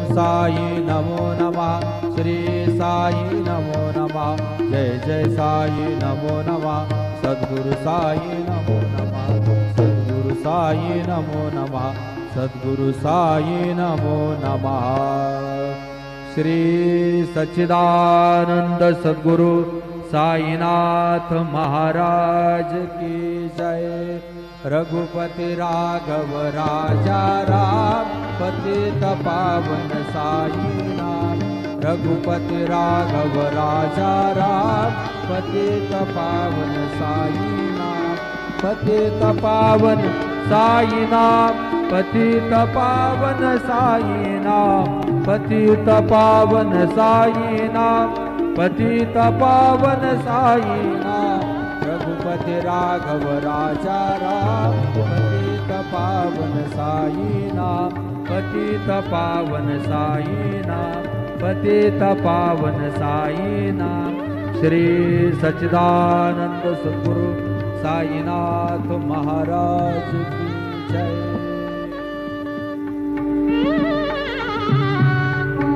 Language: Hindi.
साई नमो नमः श्री साई नमो नमः जय जय साई नमो नमः सद्गुरु साई नमो नमः सद्गुरु साई नमो नमः सद्गुरु साई नमो नमः। श्री सच्चिदानंद सद्गुरु साईनाथ महाराज की जय। रघुपति राघव राजा राम पतित पावन साई नाम। रघुपति राघव राजा राम पतित पावन साई नाम। पतित पावन साई नाम पतित पावन साई नाम। पतित पावन साई नाम पतित पावन साई नाम। रघुपति राघव राजा राम पतित पावन साई नाम। पतित पावन साई नाम पतित पावन साई नाम। श्री सच्चिदानंद सद्गुरु साईनाथ महाराज की जय।